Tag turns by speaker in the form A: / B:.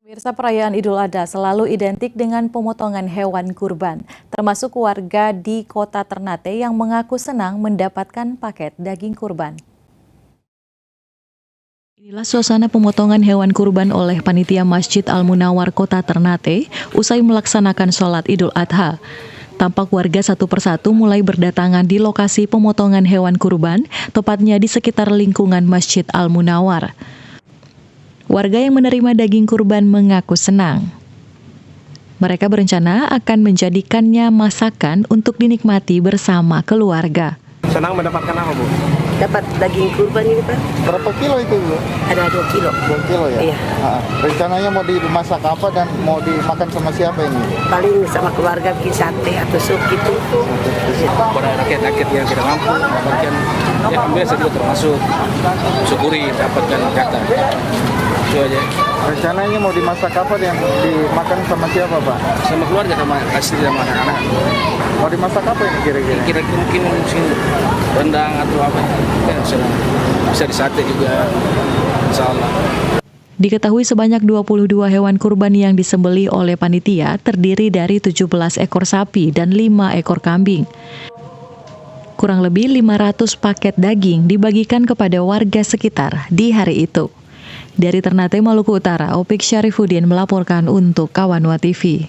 A: Pemirsa, perayaan Idul Adha selalu identik dengan pemotongan hewan kurban, termasuk warga di Kota Ternate yang mengaku senang mendapatkan paket daging kurban. Inilah suasana pemotongan hewan kurban oleh panitia Masjid Al-Munawwar Kota Ternate usai melaksanakan sholat Idul Adha. Tampak warga satu persatu mulai berdatangan di lokasi pemotongan hewan kurban, tepatnya di sekitar lingkungan Masjid Al-Munawwar. Warga yang menerima daging kurban mengaku senang. Mereka berencana akan menjadikannya masakan untuk dinikmati bersama keluarga.
B: Senang mendapatkan apa, Bu?
C: Dapat daging kurban ini, Pak.
D: Berapa kilo itu, Bu?
C: Ada 2 kilo.
D: 2 kilo ya?
C: Iya.
D: Rencananya mau dimasak apa dan mau dimakan sama siapa ini?
C: Paling sama keluarga bikin sate atau sup gitu.
B: Pada rakyat-rakyat yang tidak mampu mendapatkan, ya alhamdulillah saya juga termasuk syukuri dapatkan jatah. Itu aja.
D: Rencananya mau dimasak apa dan dimakan sama siapa, Pak?
B: Sama keluarga, sama istri, sama anak-anak.
D: Mau dimasak apa ini kira-kira?
B: Kira-kira mungkin rendang atau apa. Ya, bisa disate juga, insya Allah.
A: Diketahui sebanyak 22 hewan kurban yang disembelih oleh panitia terdiri dari 17 ekor sapi dan 5 ekor kambing. Kurang lebih 500 paket daging dibagikan kepada warga sekitar di hari itu. Dari Ternate, Maluku Utara, Opik Syarifuddin melaporkan untuk Kawanwa TV.